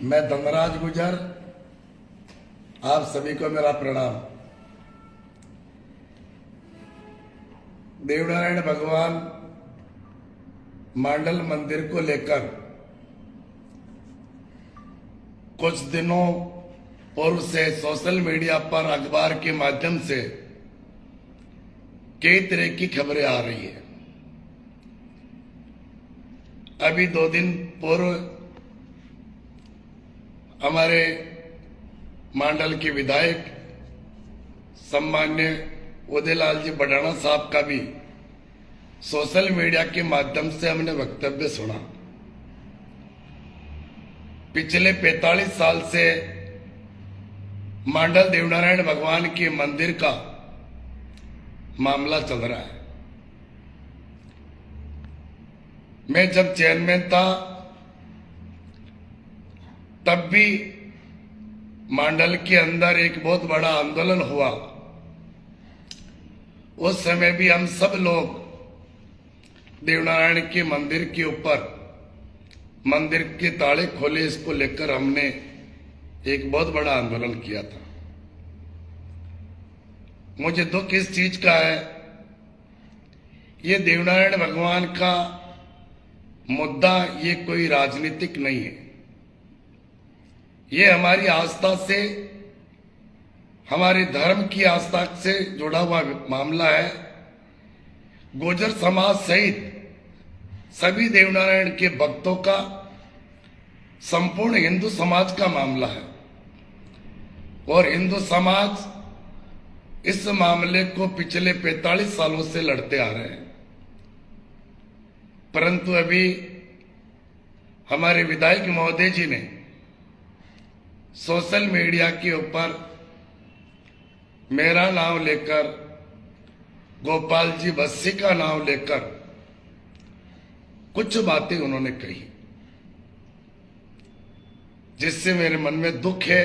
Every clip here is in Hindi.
मैं धनराज गुजर, आप सभी को मेरा प्रणाम। देवनारायण भगवान मांडल मंदिर को लेकर कुछ दिनों पूर्व से सोशल मीडिया पर अखबार के माध्यम से कई तरह की खबरें आ रही है। अभी 2 दिन पूर्व हमारे मांडल के विधायक सम्मान्य उदयलाल जी बडाना साहब का भी सोशल मीडिया के माध्यम से हमने वक्तव्य सुना। पिछले 45 साल से मांडल देवनारायण भगवान के मंदिर का मामला चल रहा है। मैं जब चेयरमैन था तब भी मांडल के अंदर एक बहुत बड़ा आंदोलन हुआ। उस समय भी हम सब लोग देवनारायण के मंदिर के ऊपर मंदिर के ताले खोले, इसको लेकर हमने एक बहुत बड़ा आंदोलन किया था। मुझे दुख इस चीज का है, ये देवनारायण भगवान का मुद्दा ये कोई राजनीतिक नहीं है। ये हमारी आस्था से, हमारे धर्म की आस्था से जुड़ा हुआ मामला है। गुर्जर समाज सहित सभी देवनारायण के भक्तों का, संपूर्ण हिंदू समाज का मामला है और हिंदू समाज इस मामले को पिछले 45 सालों से लड़ते आ रहे हैं। परंतु अभी हमारे विधायक महोदय जी ने सोशल मीडिया के ऊपर मेरा नाम लेकर, गोपाल जी बस्सी का नाम लेकर कुछ बातें उन्होंने कही, जिससे मेरे मन में दुख है।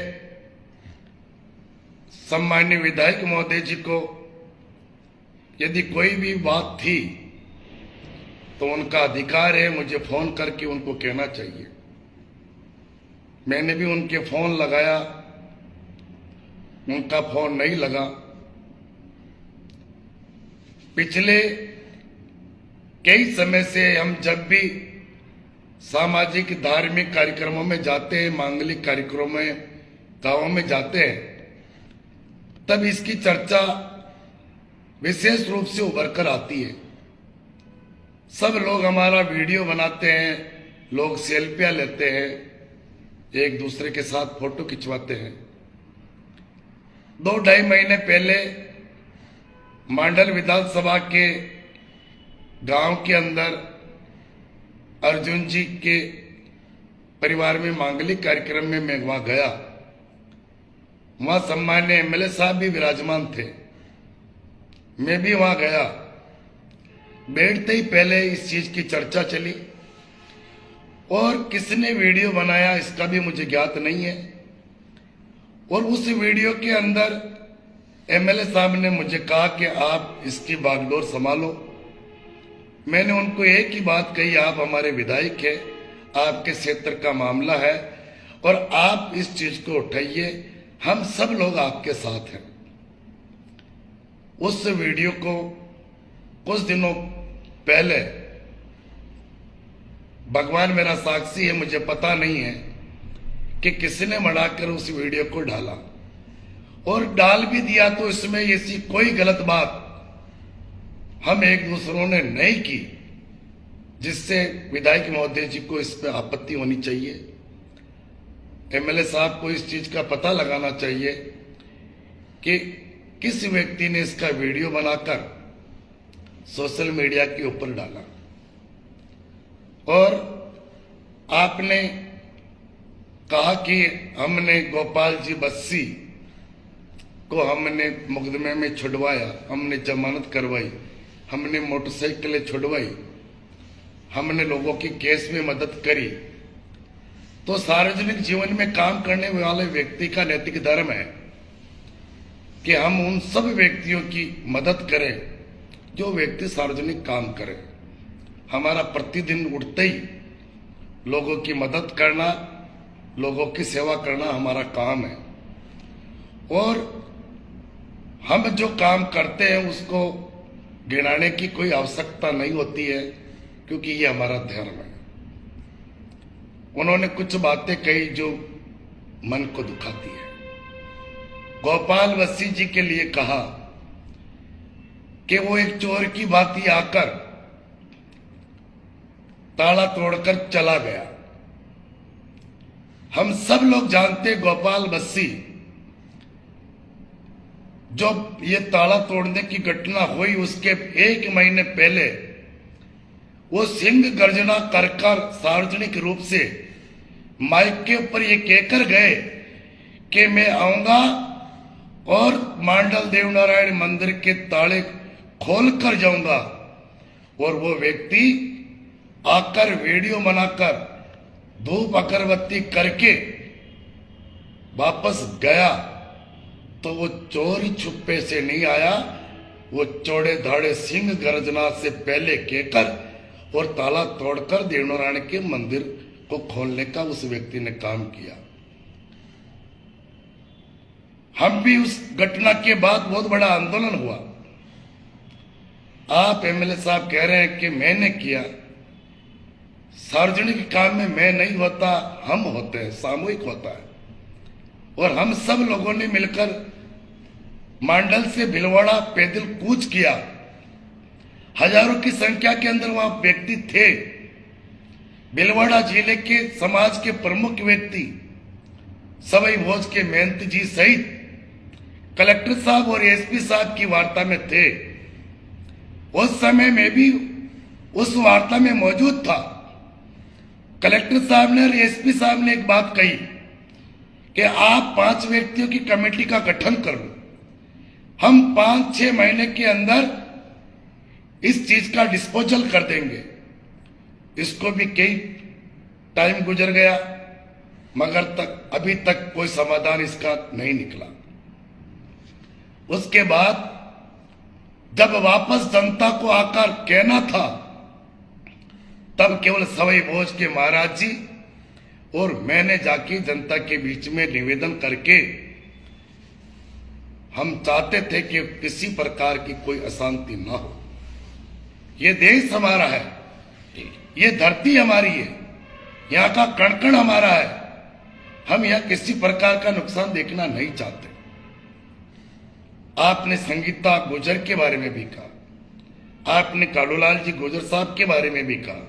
सम्मान्य विधायक महोदय जी को यदि कोई भी बात थी तो उनका अधिकार है मुझे फोन करके उनको कहना चाहिए। मैंने भी उनके फोन लगाया, उनका फोन नहीं लगा। पिछले कई समय से हम जब भी सामाजिक धार्मिक कार्यक्रमों में जाते हैं, मांगलिक कार्यक्रमों में गांवों में जाते हैं, तब इसकी चर्चा विशेष रूप से उभर कर आती है। सब लोग हमारा वीडियो बनाते हैं, लोग सेल्फियां लेते हैं, एक दूसरे के साथ फोटो खिंचवाते हैं। 2-2.5 महीने पहले मांडल विधानसभा के गांव के अंदर अर्जुन जी के परिवार में मांगलिक कार्यक्रम में मैं वहां गया। वहां सम्मान्य एमएलए साहब भी विराजमान थे, मैं भी वहां गया। बैठते ही पहले इस चीज की चर्चा चली और किसने वीडियो बनाया इसका भी मुझे ज्ञात नहीं है। और उस वीडियो के अंदर एमएलए साहब ने मुझे कहा कि आप इसकी बागडोर संभालो। मैंने उनको एक ही बात कही, आप हमारे विधायक हैं, आपके क्षेत्र का मामला है और आप इस चीज को उठाइए, हम सब लोग आपके साथ हैं। उस वीडियो को कुछ दिनों पहले, भगवान मेरा साक्षी है, मुझे पता नहीं है कि किसने मनाकर उस वीडियो को डाला, और डाल भी दिया तो इसमें ऐसी कोई गलत बात हम एक दूसरों ने नहीं की जिससे विधायक महोदय जी को इस पर आपत्ति होनी चाहिए। एमएलए साहब को इस चीज का पता लगाना चाहिए कि किस व्यक्ति ने इसका वीडियो बनाकर सोशल मीडिया के ऊपर डाला। और आपने कहा कि हमने गोपाल जी बस्सी को हमने मुकदमे में छुड़वाया, हमने जमानत करवाई, हमने मोटरसाइकिलें छुड़वाई, हमने लोगों की केस में मदद करी। तो सार्वजनिक जीवन में काम करने वाले व्यक्ति का नैतिक धर्म है कि हम उन सब व्यक्तियों की मदद करें जो व्यक्ति सार्वजनिक काम करें। हमारा प्रतिदिन उठते ही लोगों की मदद करना लोगों की सेवा करना हमारा काम है और हम जो काम करते हैं उसको गिनाने की कोई आवश्यकता नहीं होती है, क्योंकि ये हमारा धर्म है। उन्होंने कुछ बातें कही जो मन को दुखाती है। गोपाल बस्सी जी के लिए कहा कि वो एक चोर की भांति आकर ताला तोड़कर चला गया। हम सब लोग जानते गोपाल बस्सी जो ये ताला तोड़ने की घटना हुई उसके 1 महीने पहले वो सिंह गर्जना कर सार्वजनिक रूप से माइक के ऊपर ये कहकर गए कि मैं आऊंगा और मांडल देवनारायण मंदिर के ताले खोल कर जाऊंगा। और वो व्यक्ति आकर वीडियो बनाकर धूप अगरबत्ती करके वापस गया, तो वो चोरी छुपे से नहीं आया, वो चौड़े धाड़े सिंह गर्जना से पहले कहकर और ताला तोड़कर देवनारायण के मंदिर को खोलने का उस व्यक्ति ने काम किया। हम भी उस घटना के बाद बहुत बड़ा आंदोलन हुआ। आप एमएलए साहब कह रहे हैं कि मैंने किया, सार्वजनिक काम में मैं नहीं होता, हम होते हैं, सामूहिक होता है। और हम सब लोगों ने मिलकर मांडल से भिलवाड़ा पैदल कूच किया। हजारों की संख्या के अंदर वहां व्यक्ति थे। भिलवाड़ा जिले के समाज के प्रमुख व्यक्ति सवई भोज के मेहनत जी सहित कलेक्टर साहब और एसपी साहब की वार्ता में थे। उस समय में भी उस वार्ता में मौजूद था। कलेक्टर साहब ने और एसपी साहब ने एक बात कही कि आप 5 व्यक्तियों की कमेटी का गठन कर लो, हम 5-6 महीने के अंदर इस चीज का डिस्पोजल कर देंगे। इसको भी कई टाइम गुजर गया, मगर अभी तक कोई समाधान इसका नहीं निकला। उसके बाद जब वापस जनता को आकर कहना था, तब केवल सवई भोज के महाराज जी और मैंने जाके जनता के बीच में निवेदन करके हम चाहते थे कि किसी प्रकार की कोई अशांति ना हो। ये देश हमारा है, ये धरती हमारी है, यहाँ का कण कण हमारा है। हम यहाँ किसी प्रकार का नुकसान देखना नहीं चाहते। आपने संगीता गुजर के बारे में भी कहा, आपने कालूलाल जी गुजर साहब के बारे में भी कहा,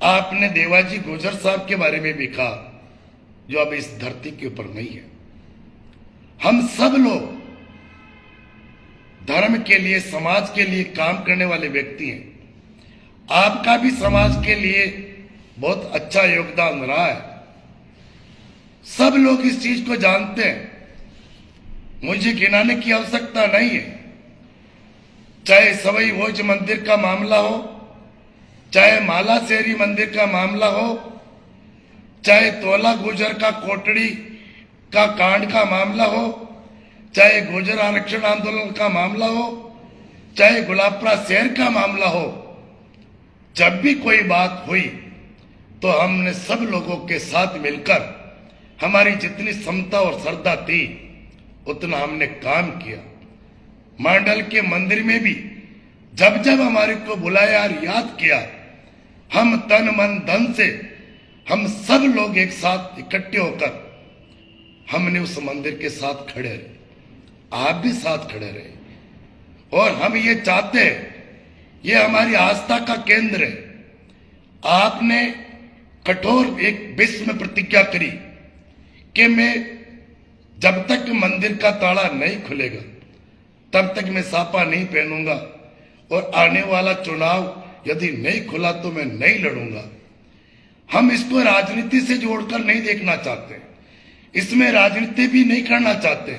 आपने देवाजी गुजर साहब के बारे में भी कहा, जो अब इस धरती के ऊपर नहीं है। हम सब लोग धर्म के लिए, समाज के लिए काम करने वाले व्यक्ति हैं। आपका भी समाज के लिए बहुत अच्छा योगदान रहा है। सब लोग इस चीज को जानते हैं, मुझे गिनाने की आवश्यकता नहीं है। चाहे सवई भोज मंदिर का मामला हो, चाहे माला शेरी मंदिर का मामला हो, चाहे तोला गुजर का कोटड़ी का कांड का मामला हो, चाहे गुजर आरक्षण आंदोलन का मामला हो, चाहे गुलाबपुरा शहर का मामला हो, जब भी कोई बात हुई तो हमने सब लोगों के साथ मिलकर, हमारी जितनी क्षमता और श्रद्धा थी उतना हमने काम किया। मांडल के मंदिर में भी जब जब हमारे को बुलाया और याद किया, हम तन मन धन से हम सब लोग एक साथ इकट्ठे होकर हमने उस मंदिर के साथ खड़े रहे। आप भी साथ खड़े रहे और हम ये चाहते हैं, ये हमारी आस्था का केंद्र है। आपने कठोर एक विश्व में प्रतिज्ञा करी कि मैं जब तक मंदिर का ताला नहीं खुलेगा तब तक मैं सापा नहीं पहनूंगा, और आने वाला चुनाव यदि नहीं खुला तो मैं नहीं लड़ूंगा। हम इसको राजनीति से जोड़कर नहीं देखना चाहते, इसमें राजनीति भी नहीं करना चाहते,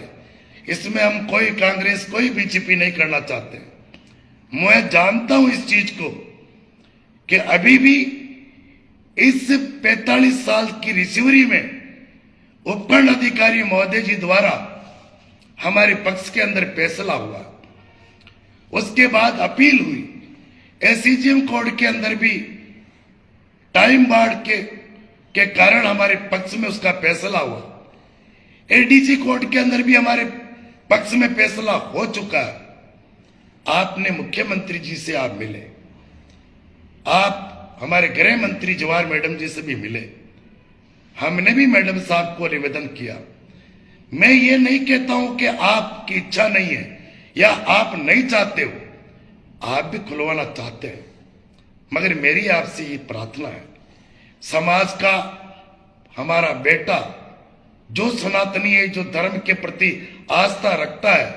इसमें हम कोई कांग्रेस कोई बीजेपी नहीं करना चाहते। मैं जानता हूं इस चीज को कि अभी भी इस 45 साल की रिसीवरी में उपखंड अधिकारी महोदय जी द्वारा हमारे पक्ष के अंदर फैसला हुआ। उसके बाद अपील हुई, एससीजीएम कोर्ट के अंदर भी टाइम बाढ़ के के कारण हमारे पक्ष में उसका फैसला हुआ। एडीजी कोर्ट के अंदर भी हमारे पक्ष में फैसला हो चुका है। आपने मुख्यमंत्री जी से आप मिले, आप हमारे गृह मंत्री जवाहर मैडम जी से भी मिले, हमने भी मैडम साहब को निवेदन किया। मैं ये नहीं कहता हूं कि आपकी इच्छा नहीं है या आप नहीं चाहते हो, आप भी खुलवाना चाहते हैं, मगर मेरी आपसे ये प्रार्थना है, समाज का हमारा बेटा जो सनातनी है, जो धर्म के प्रति आस्था रखता है,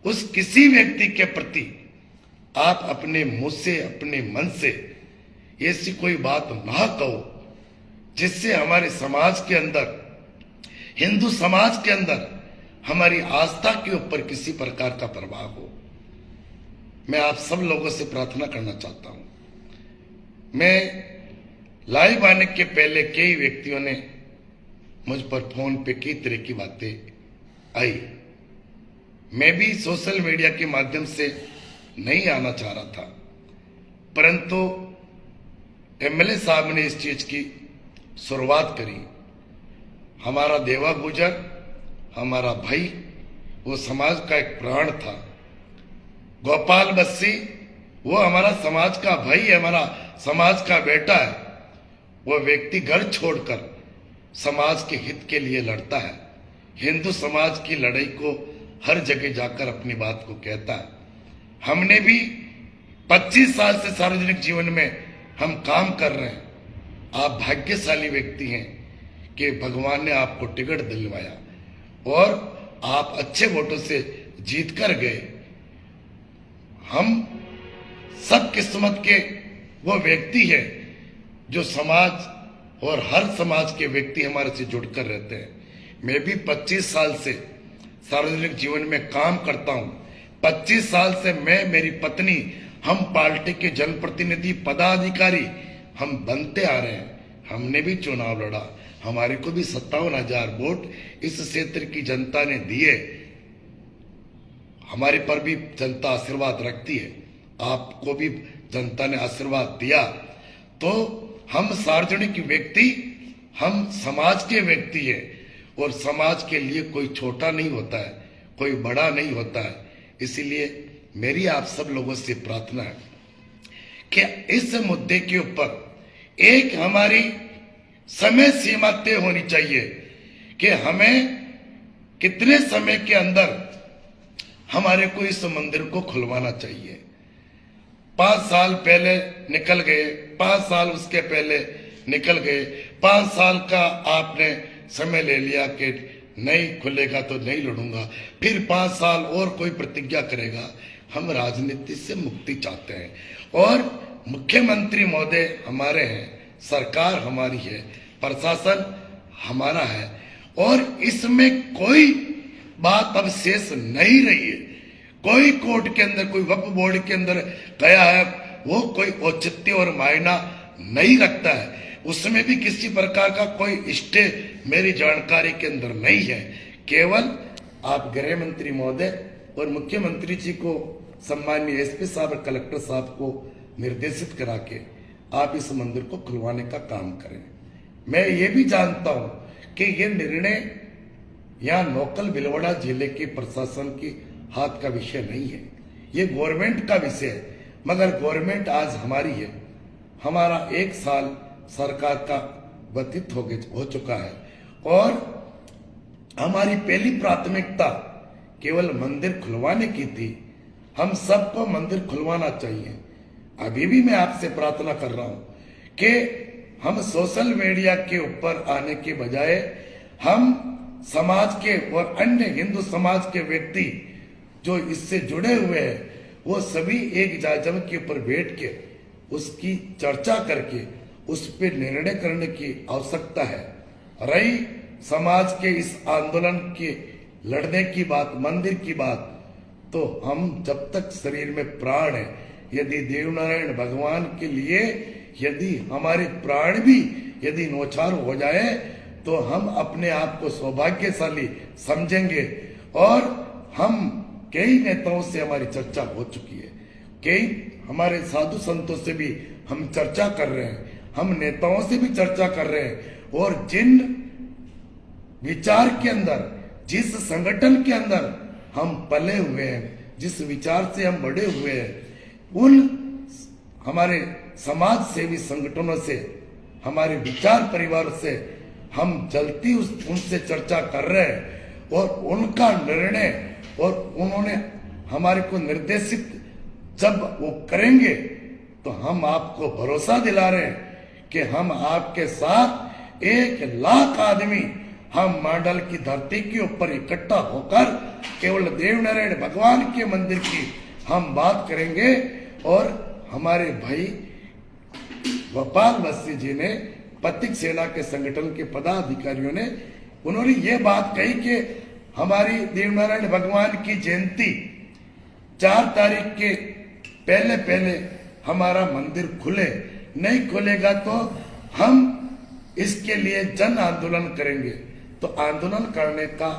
उस किसी व्यक्ति के प्रति आप अपने मुंह से, अपने मन से ऐसी कोई बात ना कहो जिससे हमारे समाज के अंदर, हिंदू समाज के अंदर हमारी आस्था के ऊपर किसी प्रकार का प्रभाव हो। मैं आप सब लोगों से प्रार्थना करना चाहता हूं। मैं लाइव आने के पहले कई व्यक्तियों ने मुझ पर फोन पे कई तरह की बातें आई। मैं भी सोशल मीडिया के माध्यम से नहीं आना चाह रहा था, परंतु एमएलए साहब ने इस चीज की शुरुआत करी। हमारा देवा गुजर, हमारा भाई, वो समाज का एक प्राण था। गोपाल बस्सी, वो हमारा समाज का भाई है, हमारा समाज का बेटा है। वो व्यक्ति घर छोड़कर समाज के हित के लिए लड़ता है, हिंदू समाज की लड़ाई को हर जगह जाकर अपनी बात को कहता है। हमने भी 25 साल से सार्वजनिक जीवन में हम काम कर रहे हैं। आप भाग्यशाली व्यक्ति हैं कि भगवान ने आपको टिकट दिलवाया और आप अच्छे वोटों से जीत कर गए। हम सब किस्मत के वो व्यक्ति हैं जो समाज और हर समाज के व्यक्ति हमारे से जुड़कर रहते हैं। मैं भी 25 साल से सार्वजनिक जीवन में काम करता हूं। 25 साल से मैं, मेरी पत्नी, हम पार्टी के जनप्रतिनिधि, पदाधिकारी हम बनते आ रहे हैं। हमने भी चुनाव लड़ा, हमारे को भी 57,000 वोट इस क्षेत्र की जनता ने दिए। हमारे पर भी जनता आशीर्वाद रखती है, आपको भी जनता ने आशीर्वाद दिया। तो हम सार्वजनिक व्यक्ति, हम समाज के व्यक्ति हैं और समाज के लिए कोई छोटा नहीं होता है, कोई बड़ा नहीं होता है। इसीलिए मेरी आप सब लोगों से प्रार्थना है कि इस मुद्दे के ऊपर एक हमारी समय सीमा तय होनी चाहिए कि हमें कितने समय के अंदर हमारे को इस मंदिर को खुलवाना चाहिए। 5 साल पहले निकल गए, 5 साल उसके पहले निकल गए, 5 साल का आपने समय ले लिया कि नहीं खुलेगा तो नहीं लड़ूंगा, फिर 5 साल और कोई प्रतिज्ञा करेगा। हम राजनीति से मुक्ति चाहते हैं और मुख्यमंत्री महोदय हमारे हैं, सरकार हमारी है, प्रशासन हमारा है और इसमें कोई बात अब शेष नहीं रही है। कोई कोर्ट के अंदर, कोई वक्फ बोर्ड के अंदर गया है, वो कोई औचित्य और मायना नहीं रखता है। उसमें भी किसी प्रकार का कोई स्टे मेरी जानकारी के अंदर नहीं है। केवल आप गृह मंत्री महोदय और मुख्यमंत्री जी को, सम्माननीय एसपी साहब और कलेक्टर साहब को निर्देशित करा के आप इस मंदिर को खुलवाने का काम करें। मैं ये भी जानता हूं कि ये निर्णय यहाँ नोकल भिलवाड़ा जिले के प्रशासन के हाथ का विषय नहीं है, ये गवर्नमेंट का विषय है। मगर गवर्नमेंट आज हमारी है, हमारा 1 साल सरकार का व्यतीत हो चुका है और हमारी पहली प्राथमिकता केवल मंदिर खुलवाने की थी। हम सबको मंदिर खुलवाना चाहिए। अभी भी मैं आपसे प्रार्थना कर रहा हूं कि हम सोशल मीडिया के ऊपर आने के बजाय हम समाज के और अन्य हिंदू समाज के व्यक्ति जो इससे जुड़े हुए हैं, वो सभी एक जगह के ऊपर बैठ के उसकी चर्चा करके उस पर निर्णय करने की आवश्यकता है। रही समाज के इस आंदोलन के लड़ने की बात, मंदिर की बात, तो हम जब तक शरीर में प्राण है, यदि देवनारायण भगवान के लिए यदि हमारे प्राण भी यदि नौछार हो जाए तो हम अपने आप को सौभाग्यशाली समझेंगे। और हम कई नेताओं से हमारी चर्चा हो चुकी है, कई हमारे साधु संतों से भी हम चर्चा कर रहे हैं। हम नेताओं से भी चर्चा कर रहे हैं और जिन विचार के अंदर, जिस संगठन के अंदर हम पले हुए हैं, जिस विचार से हम बड़े हुए हैं, उन हमारे समाज सेवी संगठनों से, हमारे विचार परिवार से हम जल्दी उनसे चर्चा कर रहे हैं और उनका निर्णय और उन्होंने हमारे को निर्देशित जब वो करेंगे तो हम आपको भरोसा दिला रहे हैं कि हम आपके साथ 1 लाख आदमी हम मांडल की धरती के ऊपर इकट्ठा होकर केवल देवनारायण भगवान के मंदिर की हम बात करेंगे। और हमारे भाई गोपाल बस्सी जी ने, पथिक सेना के संगठन के पदाधिकारियों ने, उन्होंने ये बात कही कि हमारी देवनारायण भगवान की जयंती 4 तारीख के पहले पहले हमारा मंदिर खुले, नहीं खुलेगा तो हम इसके लिए जन आंदोलन करेंगे। तो आंदोलन करने का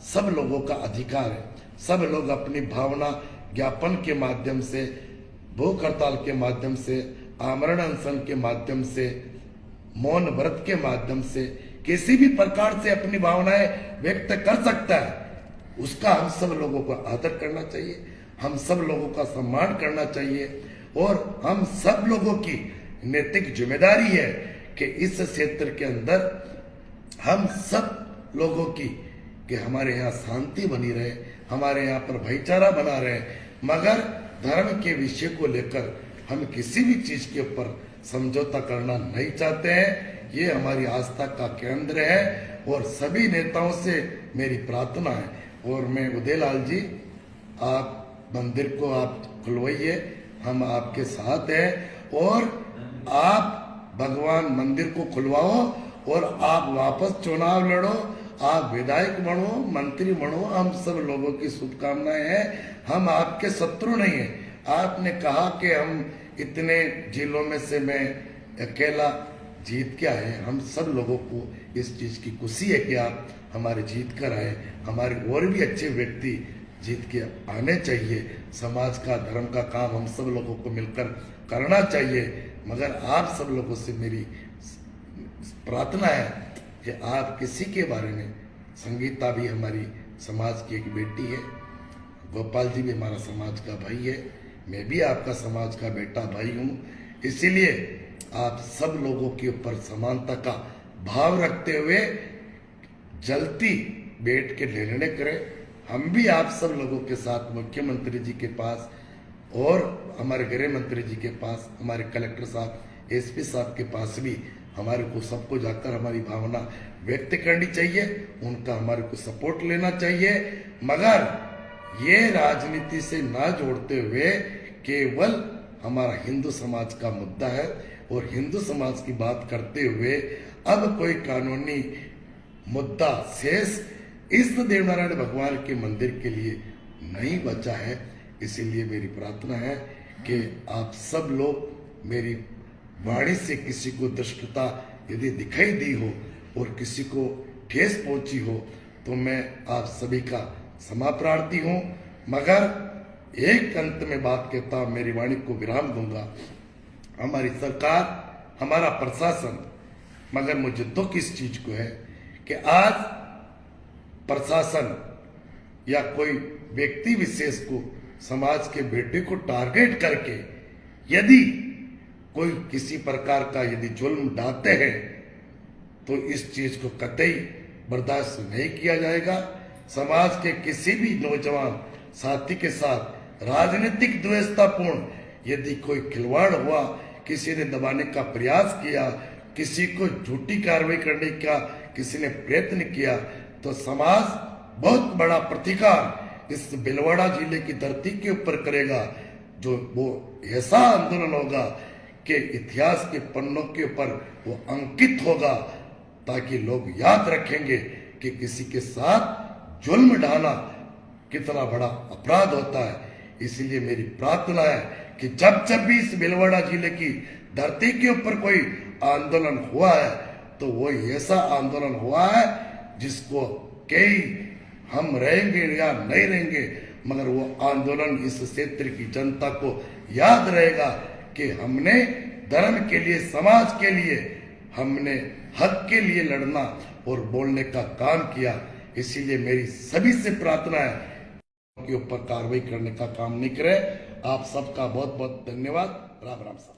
सब लोगों का अधिकार है। सब लोग अपनी भावना ज्ञापन के माध्यम से, भूख हड़ताल के माध्यम से, आमरण अनशन के माध्यम से, मौन व्रत के माध्यम से, किसी भी प्रकार से अपनी भावनाएं व्यक्त कर सकता है। उसका हम सब लोगों को आदर करना चाहिए, हम सब लोगों का सम्मान करना चाहिए और हम सब लोगों की नैतिक जिम्मेदारी है कि इस क्षेत्र के अंदर हम सब लोगों की कि हमारे यहाँ शांति बनी रहे, हमारे यहाँ पर भाईचारा बना रहे। मगर धर्म के विषय को लेकर हम किसी भी चीज के ऊपर समझौता करना नहीं चाहते हैं। ये हमारी आस्था का केंद्र है और सभी नेताओं से मेरी प्रार्थना है। और मैं उदयलाल जी, आप मंदिर को आप खुलवाइए, हम आपके साथ हैं और आप भगवान मंदिर को खुलवाओ और आप वापस चुनाव लड़ो, आप विधायक बनो, मंत्री बनो, हम सब लोगों की शुभकामनाएं हैं। हम आपके शत्रु नहीं हैं। आपने कहा कि हम इतने जिलों में से मैं अकेला जीत के आए, हम सब लोगों को इस चीज की खुशी है कि आप हमारे जीत कर आए। हमारे और भी अच्छे व्यक्ति जीत के आने चाहिए। समाज का, धर्म का काम हम सब लोगों को मिलकर करना चाहिए। मगर आप सब लोगों से मेरी प्रार्थना है कि आप किसी के बारे में, संगीता भी हमारी समाज की एक बेटी है, गोपाल जी भी हमारा समाज का भाई है, मैं भी आपका समाज का बेटा भाई हूँ, इसीलिए आप सब लोगों के ऊपर समानता का भाव रखते हुए जल्दी बैठ के निर्णय करें। हम भी आप सब लोगों के साथ मुख्यमंत्री जी के पास और हमारे गृह मंत्री जी के पास, हमारे कलेक्टर साहब, एसपी साहब के पास भी हमारे को सबको जाकर हमारी भावना व्यक्त करनी चाहिए, उनका हमारे को सपोर्ट लेना चाहिए। मगर ये राजनीति से ना जोड़ते हुए केवल हमारा हिंदू समाज का मुद्दा है और हिंदू समाज की बात करते हुए अब कोई कानूनी मुद्दा शेष इस देवनारायण भगवान के मंदिर के लिए नहीं बचा है। इसीलिए मेरी प्रार्थना है कि आप सब लोग मेरी वाणी से किसी को दुष्टता यदि दिखाई दी हो और किसी को ठेस पहुंची हो तो मैं आप सभी का क्षमा प्रार्थी हूं। मगर एक अंत में बात कहता हूं, मेरी वाणी को विराम दूंगा। हमारी सरकार, हमारा प्रशासन, मगर मुझे दुख इस चीज को है कि आज प्रशासन या कोई व्यक्ति विशेष को, समाज के बेटे को टारगेट करके यदि कोई किसी प्रकार का यदि जुल्म ढाते हैं तो इस चीज को कतई बर्दाश्त नहीं किया जाएगा। समाज के किसी भी नौजवान साथी के साथ राजनीतिक द्वेषतापूर्ण यदि कोई खिलवाड़ हुआ, किसी ने दबाने का प्रयास किया, किसी को झूठी कार्रवाई करने का किसी ने प्रयत्न किया, तो समाज बहुत बड़ा प्रतिकार इस भिलवाड़ा जिले की धरती के ऊपर करेगा। जो वो ऐसा आंदोलन होगा कि इतिहास के पन्नों के ऊपर वो अंकित होगा, ताकि लोग याद रखेंगे कि किसी के साथ जुल्म ढाना कितना बड़ा अपराध होता है। इसीलिए मेरी प्रार्थना है कि जब जब भी इस भिलवाड़ा जिले की धरती के ऊपर कोई आंदोलन हुआ है तो वो ऐसा आंदोलन हुआ है जिसको कई हम रहेंगे या नहीं रहेंगे, मगर वो आंदोलन इस क्षेत्र की जनता को याद रहेगा कि हमने धर्म के लिए, समाज के लिए हमने हक के लिए लड़ना और बोलने का काम किया। इसीलिए मेरी सभी से प्रार्थना है के ऊपर कार्रवाई करने का काम नहीं करे। आप सबका बहुत बहुत धन्यवाद। राम राम साहब।